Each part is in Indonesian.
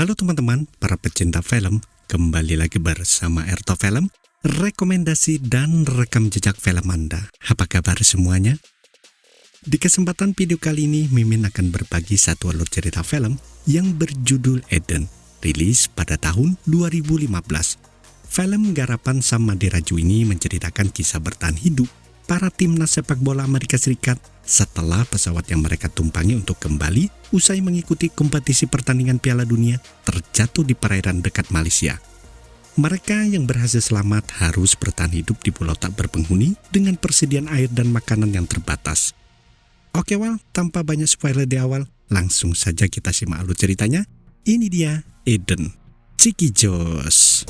Halo teman-teman, para pecinta film, kembali lagi bersama Erto Film, rekomendasi dan rekam jejak film Anda. Apa kabar semuanya? Di kesempatan video kali ini, Mimin akan berbagi satu alur cerita film yang berjudul Eden, rilis pada tahun 2015. Film garapan Sam Madiraju ini menceritakan kisah bertahan hidup para timnas sepak bola Amerika Serikat setelah pesawat yang mereka tumpangi untuk kembali usai mengikuti kompetisi pertandingan Piala Dunia terjatuh di perairan dekat Malaysia. Mereka yang berhasil selamat harus bertahan hidup di pulau tak berpenghuni dengan persediaan air dan makanan yang terbatas. Oke, tanpa banyak spoiler di awal, langsung saja kita simak alur ceritanya. Ini dia Eden. Ciki Jos.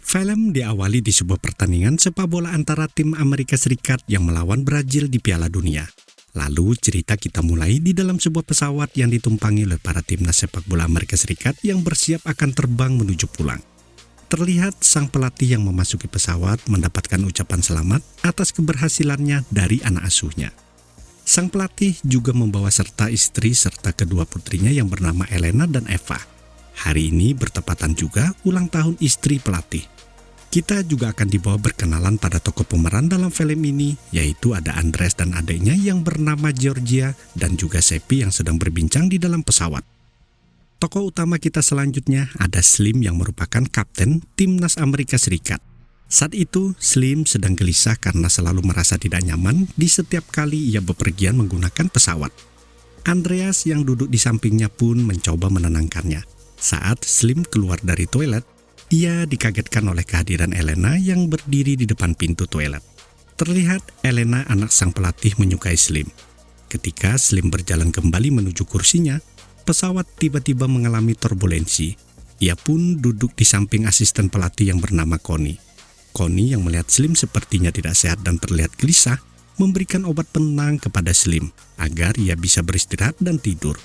Film diawali di sebuah pertandingan sepak bola antara tim Amerika Serikat yang melawan Brazil di Piala Dunia. Lalu cerita kita mulai di dalam sebuah pesawat yang ditumpangi oleh para timnas sepak bola Amerika Serikat yang bersiap akan terbang menuju pulang. Terlihat sang pelatih yang memasuki pesawat mendapatkan ucapan selamat atas keberhasilannya dari anak asuhnya. Sang pelatih juga membawa serta istri serta kedua putrinya yang bernama Elena dan Eva. Hari ini bertepatan juga ulang tahun istri pelatih. Kita juga akan dibawa berkenalan pada tokoh pemeran dalam film ini, yaitu ada Andreas dan adiknya yang bernama Georgia dan juga Seppi yang sedang berbincang di dalam pesawat. Tokoh utama kita selanjutnya ada Slim yang merupakan kapten timnas Amerika Serikat. Saat itu, Slim sedang gelisah karena selalu merasa tidak nyaman di setiap kali ia bepergian menggunakan pesawat. Andreas yang duduk di sampingnya pun mencoba menenangkannya. Saat Slim keluar dari toilet, ia dikagetkan oleh kehadiran Elena yang berdiri di depan pintu toilet. Terlihat Elena, anak sang pelatih, menyukai Slim. Ketika Slim berjalan kembali menuju kursinya, pesawat tiba-tiba mengalami turbulensi. Ia pun duduk di samping asisten pelatih yang bernama Connie. Connie yang melihat Slim sepertinya tidak sehat dan terlihat gelisah, memberikan obat penenang kepada Slim agar ia bisa beristirahat dan tidur.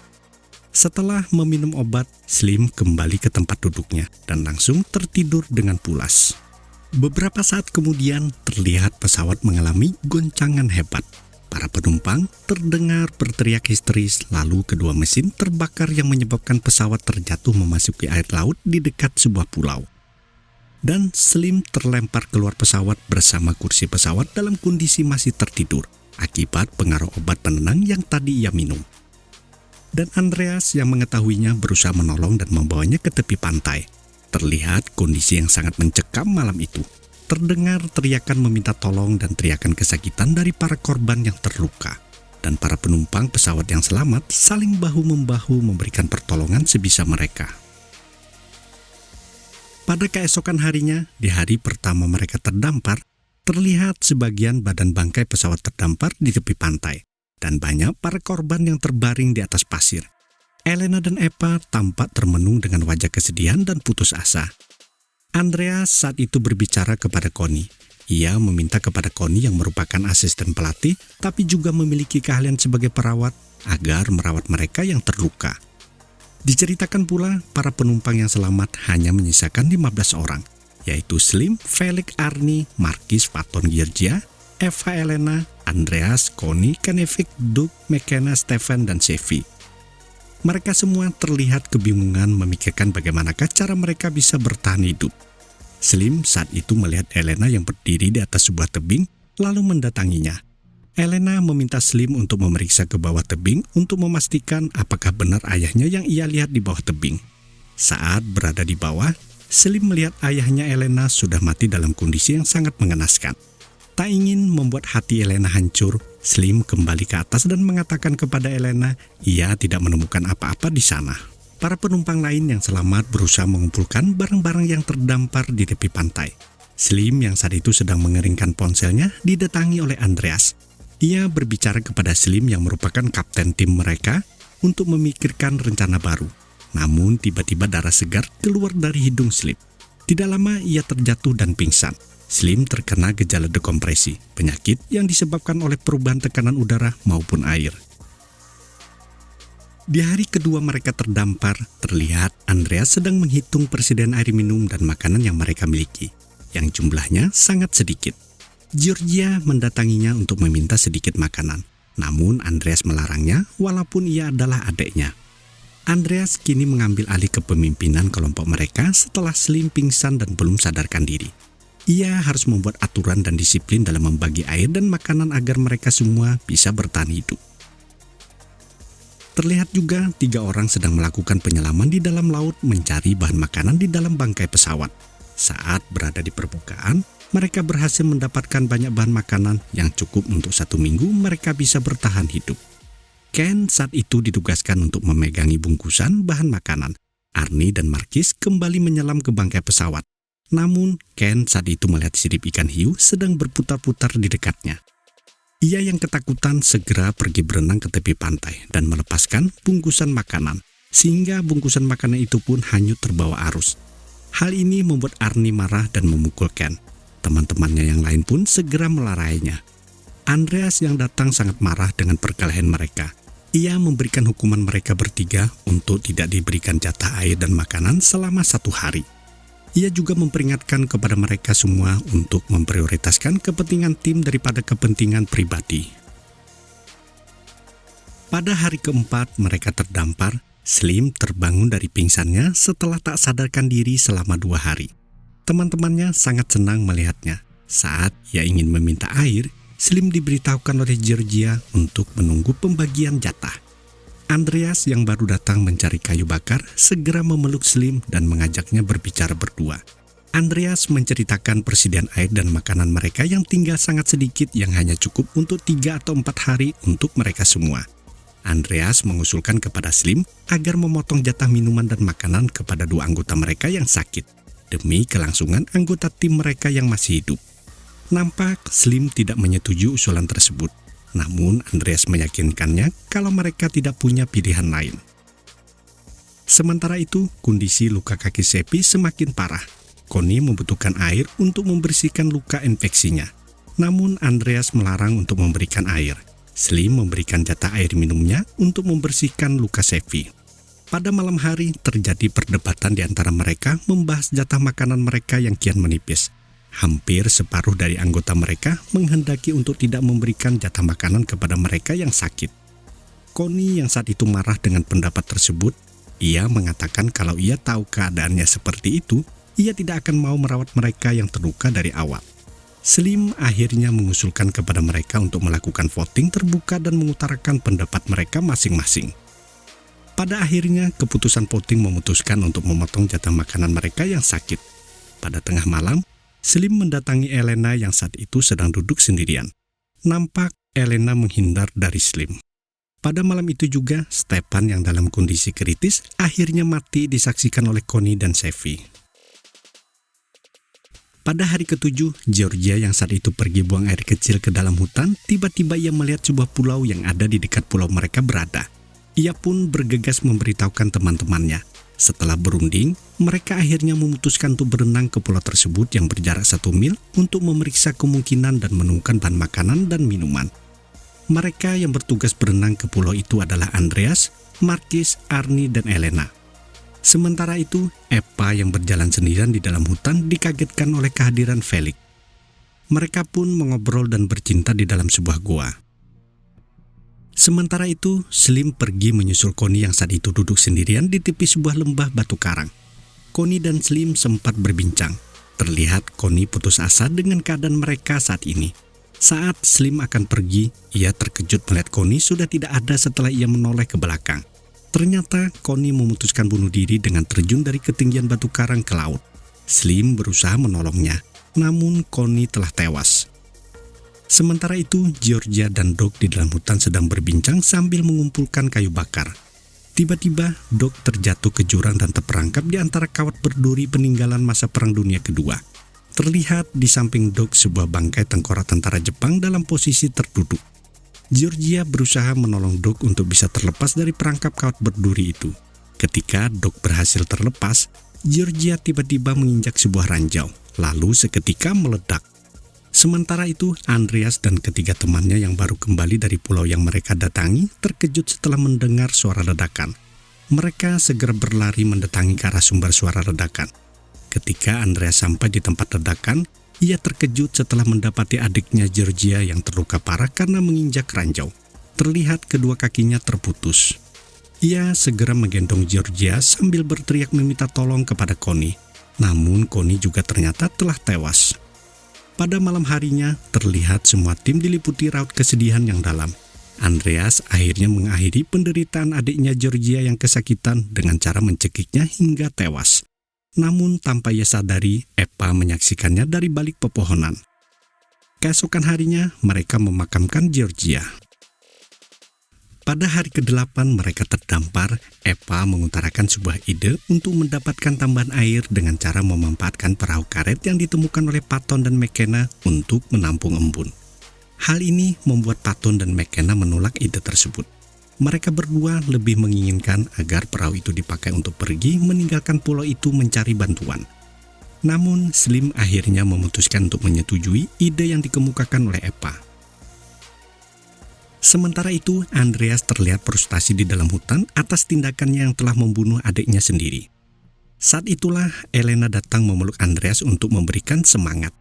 Setelah meminum obat, Slim kembali ke tempat duduknya dan langsung tertidur dengan pulas. Beberapa saat kemudian, terlihat pesawat mengalami goncangan hebat. Para penumpang terdengar berteriak histeris, lalu kedua mesin terbakar yang menyebabkan pesawat terjatuh memasuki air laut di dekat sebuah pulau. Dan Slim terlempar keluar pesawat bersama kursi pesawat dalam kondisi masih tertidur akibat pengaruh obat penenang yang tadi ia minum. Dan Andreas yang mengetahuinya berusaha menolong dan membawanya ke tepi pantai. Terlihat kondisi yang sangat mencekam malam itu. Terdengar teriakan meminta tolong dan teriakan kesakitan dari para korban yang terluka. Dan para penumpang pesawat yang selamat saling bahu-membahu memberikan pertolongan sebisa mereka. Pada keesokan harinya, di hari pertama mereka terdampar, terlihat sebagian badan bangkai pesawat terdampar di tepi pantai. Dan banyak para korban yang terbaring di atas pasir. Elena dan Eva tampak termenung dengan wajah kesedihan dan putus asa. Andreas saat itu berbicara kepada Connie. Ia meminta kepada Connie yang merupakan asisten pelatih, tapi juga memiliki keahlian sebagai perawat, agar merawat mereka yang terluka. Diceritakan pula, para penumpang yang selamat hanya menyisakan 15 orang, yaitu Slim, Felix Arni, Marquis Faton Georgia, Eva Elena, Andreas, Connie, Kanevik, Doug, McKenna, Stephen, dan Sevi. Mereka semua terlihat kebingungan memikirkan bagaimanakah cara mereka bisa bertahan hidup. Slim saat itu melihat Elena yang berdiri di atas sebuah tebing, lalu mendatanginya. Elena meminta Slim untuk memeriksa ke bawah tebing untuk memastikan apakah benar ayahnya yang ia lihat di bawah tebing. Saat berada di bawah, Slim melihat ayahnya Elena sudah mati dalam kondisi yang sangat mengenaskan. Tak ingin membuat hati Elena hancur, Slim kembali ke atas dan mengatakan kepada Elena, ia tidak menemukan apa-apa di sana. Para penumpang lain yang selamat berusaha mengumpulkan barang-barang yang terdampar di tepi pantai. Slim yang saat itu sedang mengeringkan ponselnya didatangi oleh Andreas. Ia berbicara kepada Slim yang merupakan kapten tim mereka untuk memikirkan rencana baru. Namun tiba-tiba darah segar keluar dari hidung Slim. Tidak lama ia terjatuh dan pingsan. Slim terkena gejala dekompresi, penyakit yang disebabkan oleh perubahan tekanan udara maupun air. Di hari kedua mereka terdampar, terlihat Andreas sedang menghitung persediaan air minum dan makanan yang mereka miliki, yang jumlahnya sangat sedikit. Georgia mendatanginya untuk meminta sedikit makanan. Namun Andreas melarangnya walaupun ia adalah adiknya. Andreas kini mengambil alih kepemimpinan kelompok mereka setelah Slim pingsan dan belum sadarkan diri. Ia harus membuat aturan dan disiplin dalam membagi air dan makanan agar mereka semua bisa bertahan hidup. Terlihat juga 3 orang sedang melakukan penyelaman di dalam laut mencari bahan makanan di dalam bangkai pesawat. Saat berada di permukaan, mereka berhasil mendapatkan banyak bahan makanan yang cukup untuk 1 minggu mereka bisa bertahan hidup. Ken saat itu ditugaskan untuk memegangi bungkusan bahan makanan. Arnie dan Marquis kembali menyelam ke bangkai pesawat. Namun, Ken saat itu melihat sirip ikan hiu sedang berputar-putar di dekatnya. Ia yang ketakutan segera pergi berenang ke tepi pantai dan melepaskan bungkusan makanan, sehingga bungkusan makanan itu pun hanyut terbawa arus. Hal ini membuat Arnie marah dan memukul Ken. Teman-temannya yang lain pun segera melarainya. Andreas yang datang sangat marah dengan perkelahian mereka. Ia memberikan hukuman mereka bertiga untuk tidak diberikan jatah air dan makanan selama 1 hari. Ia juga memperingatkan kepada mereka semua untuk memprioritaskan kepentingan tim daripada kepentingan pribadi. Pada hari keempat mereka terdampar, Slim terbangun dari pingsannya setelah tak sadarkan diri selama 2 hari. Teman-temannya sangat senang melihatnya. Saat ia ingin meminta air, Slim diberitahukan oleh Georgia untuk menunggu pembagian jatah. Andreas yang baru datang mencari kayu bakar segera memeluk Slim dan mengajaknya berbicara berdua. Andreas menceritakan persediaan air dan makanan mereka yang tinggal sangat sedikit yang hanya cukup untuk 3 atau 4 hari untuk mereka semua. Andreas mengusulkan kepada Slim agar memotong jatah minuman dan makanan kepada 2 anggota mereka yang sakit, demi kelangsungan anggota tim mereka yang masih hidup. Nampak Slim tidak menyetujui usulan tersebut. Namun Andreas meyakinkannya kalau mereka tidak punya pilihan lain. Sementara itu, kondisi luka kaki Seppi semakin parah. Connie membutuhkan air untuk membersihkan luka infeksinya. Namun Andreas melarang untuk memberikan air. Slim memberikan jatah air minumnya untuk membersihkan luka Seppi. Pada malam hari terjadi perdebatan di antara mereka membahas jatah makanan mereka yang kian menipis. Hampir separuh dari anggota mereka menghendaki untuk tidak memberikan jatah makanan kepada mereka yang sakit. Connie yang saat itu marah dengan pendapat tersebut, ia mengatakan kalau ia tahu keadaannya seperti itu, ia tidak akan mau merawat mereka yang terluka dari awal. Slim akhirnya mengusulkan kepada mereka untuk melakukan voting terbuka dan mengutarakan pendapat mereka masing-masing. Pada akhirnya, keputusan voting memutuskan untuk memotong jatah makanan mereka yang sakit. Pada tengah malam, Slim mendatangi Elena yang saat itu sedang duduk sendirian. Nampak Elena menghindar dari Slim. Pada malam itu juga, Stefan yang dalam kondisi kritis akhirnya mati disaksikan oleh Connie dan Seppi. Pada hari ke-7, Georgia yang saat itu pergi buang air kecil ke dalam hutan, tiba-tiba ia melihat sebuah pulau yang ada di dekat pulau mereka berada. Ia pun bergegas memberitahukan teman-temannya. Setelah berunding, mereka akhirnya memutuskan untuk berenang ke pulau tersebut yang berjarak 1 mil untuk memeriksa kemungkinan dan menemukan bahan makanan dan minuman. Mereka yang bertugas berenang ke pulau itu adalah Andreas, Marquis, Arnie, dan Elena. Sementara itu, Eva yang berjalan sendirian di dalam hutan dikagetkan oleh kehadiran Felix. Mereka pun mengobrol dan bercinta di dalam sebuah goa. Sementara itu, Slim pergi menyusul Connie yang saat itu duduk sendirian di tepi sebuah lembah batu karang. Connie dan Slim sempat berbincang. Terlihat Connie putus asa dengan keadaan mereka saat ini. Saat Slim akan pergi, ia terkejut melihat Connie sudah tidak ada setelah ia menoleh ke belakang. Ternyata Connie memutuskan bunuh diri dengan terjun dari ketinggian batu karang ke laut. Slim berusaha menolongnya, namun Connie telah tewas. Sementara itu, Georgia dan Doc di dalam hutan sedang berbincang sambil mengumpulkan kayu bakar. Tiba-tiba, Doc terjatuh ke jurang dan terperangkap di antara kawat berduri peninggalan masa Perang Dunia Kedua. Terlihat di samping Doc sebuah bangkai tengkorak tentara Jepang dalam posisi terduduk. Georgia berusaha menolong Doc untuk bisa terlepas dari perangkap kawat berduri itu. Ketika Doc berhasil terlepas, Georgia tiba-tiba menginjak sebuah ranjau, lalu seketika meledak. Sementara itu, Andreas dan ketiga temannya yang baru kembali dari pulau yang mereka datangi terkejut setelah mendengar suara ledakan. Mereka segera berlari mendatangi ke arah sumber suara ledakan. Ketika Andreas sampai di tempat ledakan, ia terkejut setelah mendapati adiknya Georgia yang terluka parah karena menginjak ranjau. Terlihat kedua kakinya terputus. Ia segera menggendong Georgia sambil berteriak meminta tolong kepada Connie. Namun Connie juga ternyata telah tewas. Pada malam harinya, terlihat semua tim diliputi raut kesedihan yang dalam. Andreas akhirnya mengakhiri penderitaan adiknya Georgia yang kesakitan dengan cara mencekiknya hingga tewas. Namun tanpa ia sadari, Eva menyaksikannya dari balik pepohonan. Keesokan harinya, mereka memakamkan Georgia. Pada hari ke-8 mereka terdampar, Eva mengutarakan sebuah ide untuk mendapatkan tambahan air dengan cara memanfaatkan perahu karet yang ditemukan oleh Patton dan McKenna untuk menampung embun. Hal ini membuat Patton dan McKenna menolak ide tersebut. Mereka berdua lebih menginginkan agar perahu itu dipakai untuk pergi meninggalkan pulau itu mencari bantuan. Namun, Slim akhirnya memutuskan untuk menyetujui ide yang dikemukakan oleh Eva. Sementara itu, Andreas terlihat frustasi di dalam hutan atas tindakannya yang telah membunuh adiknya sendiri. Saat itulah, Elena datang memeluk Andreas untuk memberikan semangat.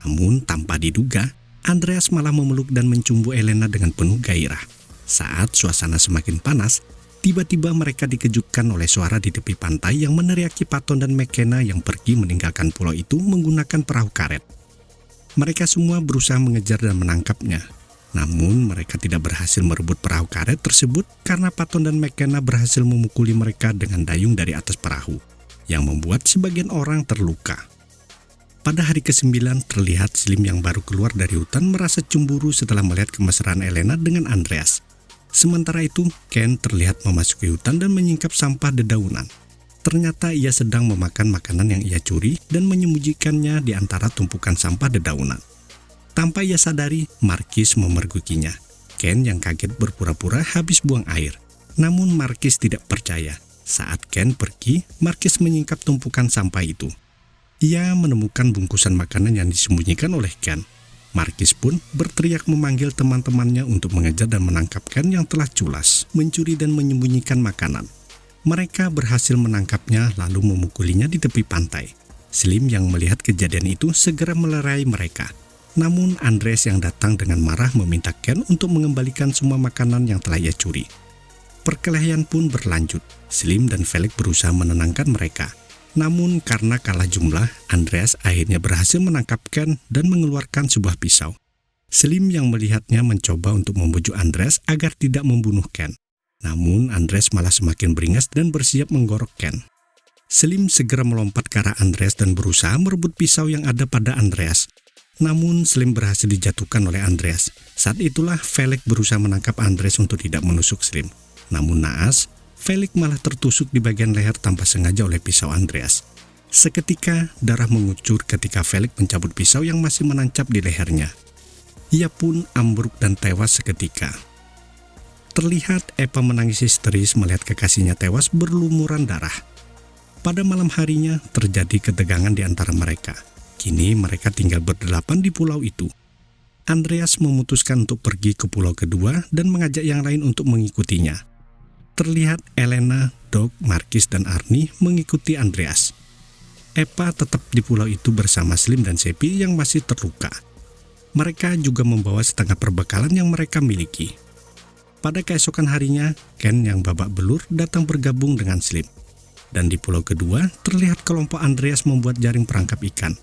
Namun, tanpa diduga, Andreas malah memeluk dan mencumbu Elena dengan penuh gairah. Saat suasana semakin panas, tiba-tiba mereka dikejutkan oleh suara di tepi pantai yang meneriaki Patton dan McKenna yang pergi meninggalkan pulau itu menggunakan perahu karet. Mereka semua berusaha mengejar dan menangkapnya. Namun mereka tidak berhasil merebut perahu karet tersebut karena Patton dan McKenna berhasil memukuli mereka dengan dayung dari atas perahu, yang membuat sebagian orang terluka. Pada hari ke-9 terlihat Slim yang baru keluar dari hutan merasa cemburu setelah melihat kemesraan Elena dengan Andreas. Sementara itu, Ken terlihat memasuki hutan dan menyingkap sampah dedaunan. Ternyata ia sedang memakan makanan yang ia curi dan menyembunyikannya di antara tumpukan sampah dedaunan. Tanpa ia sadari, Markis memergokinya. Ken yang kaget berpura-pura habis buang air. Namun Markis tidak percaya. Saat Ken pergi, Markis menyingkap tumpukan sampah itu. Ia menemukan bungkusan makanan yang disembunyikan oleh Ken. Markis pun berteriak memanggil teman-temannya untuk mengejar dan menangkap Ken yang telah culas, mencuri dan menyembunyikan makanan. Mereka berhasil menangkapnya lalu memukulinya di tepi pantai. Slim yang melihat kejadian itu segera melerai mereka. Namun Andreas yang datang dengan marah meminta Ken untuk mengembalikan semua makanan yang telah ia curi. Perkelahian pun berlanjut. Slim dan Felix berusaha menenangkan mereka. Namun karena kalah jumlah, Andreas akhirnya berhasil menangkap Ken dan mengeluarkan sebuah pisau. Slim yang melihatnya mencoba untuk membujuk Andreas agar tidak membunuh Ken. Namun Andreas malah semakin beringas dan bersiap menggorok Ken. Slim segera melompat ke arah Andreas dan berusaha merebut pisau yang ada pada Andreas. Namun Slim berhasil dijatuhkan oleh Andreas. Saat itulah Felix berusaha menangkap Andreas untuk tidak menusuk Slim. Namun naas, Felix malah tertusuk di bagian leher tanpa sengaja oleh pisau Andreas. Seketika, darah mengucur ketika Felix mencabut pisau yang masih menancap di lehernya. Ia pun ambruk dan tewas seketika. Terlihat Eva menangis histeris melihat kekasihnya tewas berlumuran darah. Pada malam harinya, terjadi ketegangan di antara mereka. Kini mereka tinggal berdelapan di pulau itu. Andreas memutuskan untuk pergi ke pulau kedua dan mengajak yang lain untuk mengikutinya. Terlihat Elena, Doug, Markis, dan Arnie mengikuti Andreas. Eva tetap di pulau itu bersama Slim dan Seppi yang masih terluka. Mereka juga membawa setengah perbekalan yang mereka miliki. Pada keesokan harinya, Ken yang babak belur datang bergabung dengan Slim. Dan di pulau kedua, terlihat kelompok Andreas membuat jaring perangkap ikan.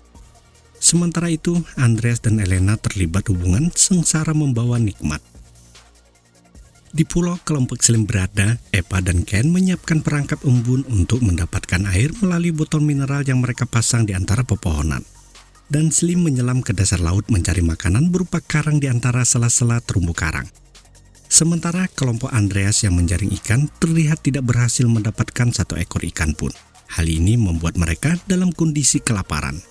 Sementara itu, Andreas dan Elena terlibat hubungan sengsara membawa nikmat. Di pulau kelompok Slim berada, Eva dan Ken menyiapkan perangkap embun untuk mendapatkan air melalui botol mineral yang mereka pasang di antara pepohonan. Dan Slim menyelam ke dasar laut mencari makanan berupa karang di antara sela-sela terumbu karang. Sementara kelompok Andreas yang menjaring ikan terlihat tidak berhasil mendapatkan satu ekor ikan pun. Hal ini membuat mereka dalam kondisi kelaparan.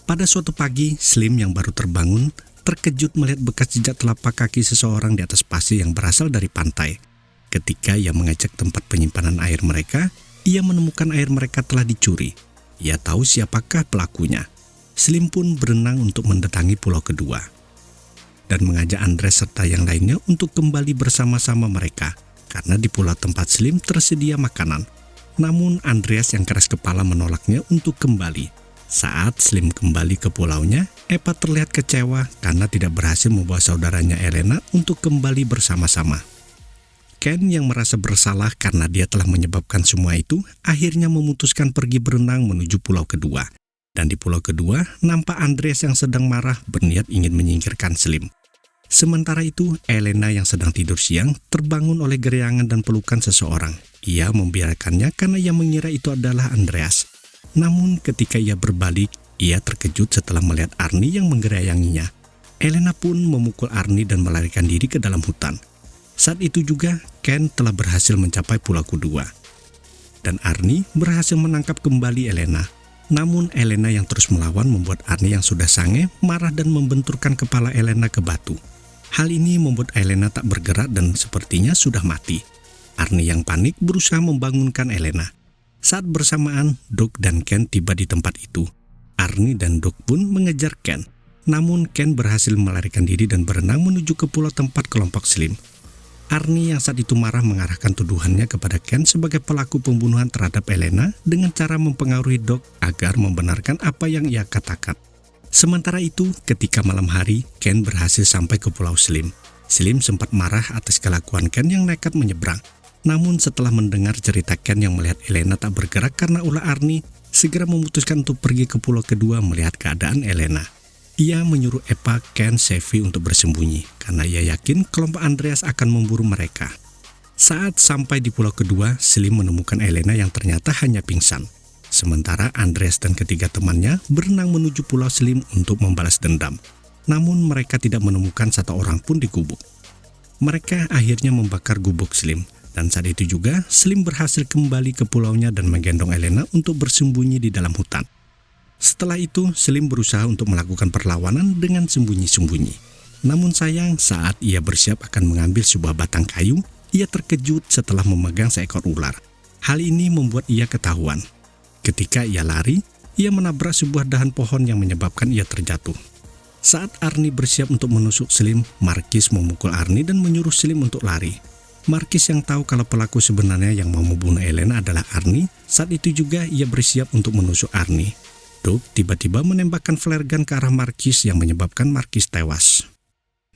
Pada suatu pagi, Slim yang baru terbangun terkejut melihat bekas jejak telapak kaki seseorang di atas pasir yang berasal dari pantai. Ketika ia mengecek tempat penyimpanan air mereka, ia menemukan air mereka telah dicuri. Ia tahu siapakah pelakunya. Slim pun berenang untuk mendatangi pulau kedua dan mengajak Andreas serta yang lainnya untuk kembali bersama-sama mereka karena di pulau tempat Slim tersedia makanan. Namun Andreas yang keras kepala menolaknya untuk kembali. Saat Slim kembali ke pulaunya, Eva terlihat kecewa karena tidak berhasil membawa saudaranya Elena untuk kembali bersama-sama. Ken yang merasa bersalah karena dia telah menyebabkan semua itu, akhirnya memutuskan pergi berenang menuju pulau kedua. Dan di pulau kedua, nampak Andreas yang sedang marah berniat ingin menyingkirkan Slim. Sementara itu, Elena yang sedang tidur siang terbangun oleh geriangan dan pelukan seseorang. Ia membiarkannya karena ia mengira itu adalah Andreas. Namun ketika ia berbalik, ia terkejut setelah melihat Arnie yang menggerayanginya. Elena pun memukul Arnie dan melarikan diri ke dalam hutan. Saat itu juga, Ken telah berhasil mencapai pulau kedua. Dan Arnie berhasil menangkap kembali Elena. Namun Elena yang terus melawan membuat Arnie yang sudah sange marah dan membenturkan kepala Elena ke batu. Hal ini membuat Elena tak bergerak dan sepertinya sudah mati. Arnie yang panik berusaha membangunkan Elena. Saat bersamaan, Doug dan Ken tiba di tempat itu. Arnie dan Doug pun mengejar Ken. Namun Ken berhasil melarikan diri dan berenang menuju ke pulau tempat kelompok Slim. Arnie yang saat itu marah mengarahkan tuduhannya kepada Ken sebagai pelaku pembunuhan terhadap Elena dengan cara mempengaruhi Doug agar membenarkan apa yang ia katakan. Sementara itu, ketika malam hari, Ken berhasil sampai ke pulau Slim. Slim sempat marah atas kelakuan Ken yang nekat menyeberang. Namun setelah mendengar cerita Ken yang melihat Elena tak bergerak karena ulah Arnie, segera memutuskan untuk pergi ke pulau kedua melihat keadaan Elena. Ia menyuruh Eva, Ken, Sevi untuk bersembunyi karena ia yakin kelompok Andreas akan memburu mereka. Saat sampai di pulau kedua, Slim menemukan Elena yang ternyata hanya pingsan. Sementara Andreas dan ketiga temannya berenang menuju pulau Slim untuk membalas dendam. Namun mereka tidak menemukan satu orang pun di gubuk. Mereka akhirnya membakar gubuk Slim. Dan saat itu juga, Slim berhasil kembali ke pulaunya dan menggendong Elena untuk bersembunyi di dalam hutan. Setelah itu, Slim berusaha untuk melakukan perlawanan dengan sembunyi-sembunyi. Namun sayang, saat ia bersiap akan mengambil sebuah batang kayu, ia terkejut setelah memegang seekor ular. Hal ini membuat ia ketahuan. Ketika ia lari, ia menabrak sebuah dahan pohon yang menyebabkan ia terjatuh. Saat Arnie bersiap untuk menusuk Slim, Markis memukul Arnie dan menyuruh Slim untuk lari. Markis yang tahu kalau pelaku sebenarnya yang mau membunuh Elena adalah Arnie, saat itu juga ia bersiap untuk menusuk Arnie. Doug tiba-tiba menembakkan flare gun ke arah Markis yang menyebabkan Markis tewas.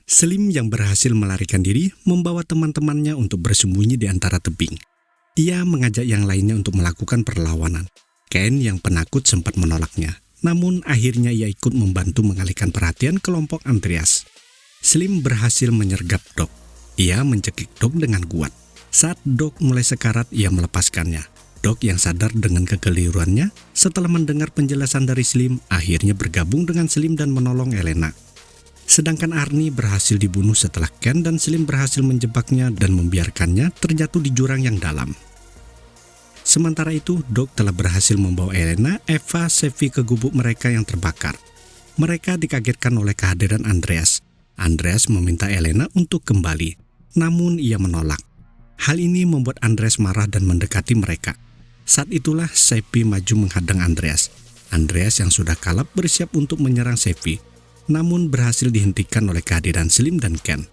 Slim yang berhasil melarikan diri membawa teman-temannya untuk bersembunyi di antara tebing. Ia mengajak yang lainnya untuk melakukan perlawanan. Ken yang penakut sempat menolaknya, namun akhirnya ia ikut membantu mengalihkan perhatian kelompok Andreas. Slim berhasil menyergap Doug. Ia mencekik Doug dengan kuat. Saat Doug mulai sekarat, ia melepaskannya. Doug yang sadar dengan kekeliruannya, setelah mendengar penjelasan dari Slim, akhirnya bergabung dengan Slim dan menolong Elena. Sedangkan Arnie berhasil dibunuh setelah Ken dan Slim berhasil menjebaknya dan membiarkannya terjatuh di jurang yang dalam. Sementara itu, Doug telah berhasil membawa Elena, Eva, Sevi ke gubuk mereka yang terbakar. Mereka dikagetkan oleh kehadiran Andreas. Andreas meminta Elena untuk kembali, namun ia menolak. Hal ini membuat Andreas marah dan mendekati mereka. Saat itulah Sevi maju menghadang Andreas. Andreas yang sudah kalap bersiap untuk menyerang Sevi, namun berhasil dihentikan oleh kehadiran Slim dan Ken.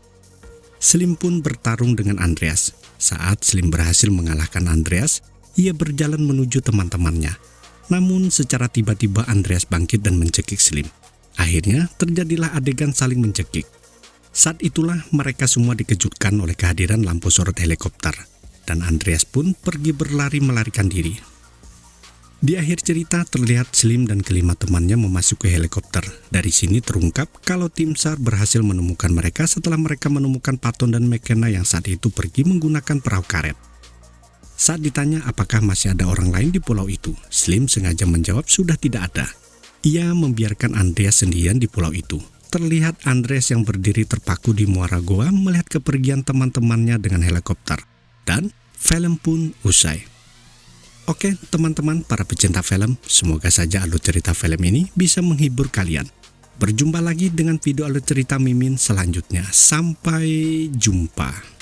Slim pun bertarung dengan Andreas. Saat Slim berhasil mengalahkan Andreas, ia berjalan menuju teman-temannya. Namun secara tiba-tiba Andreas bangkit dan mencekik Slim. Akhirnya terjadilah adegan saling mencekik. Saat itulah mereka semua dikejutkan oleh kehadiran lampu sorot helikopter. Dan Andreas pun pergi berlari melarikan diri. Di akhir cerita terlihat Slim dan kelima temannya memasuki helikopter. Dari sini terungkap kalau tim SAR berhasil menemukan mereka setelah mereka menemukan Patton dan McKenna yang saat itu pergi menggunakan perahu karet. Saat ditanya apakah masih ada orang lain di pulau itu, Slim sengaja menjawab sudah tidak ada. Ia membiarkan Andreas sendirian di pulau itu. Terlihat Andreas yang berdiri terpaku di muara goa melihat kepergian teman-temannya dengan helikopter. Dan film pun usai. Oke teman-teman para pecinta film, semoga saja alur cerita film ini bisa menghibur kalian. Berjumpa lagi dengan video alur cerita Mimin selanjutnya. Sampai jumpa.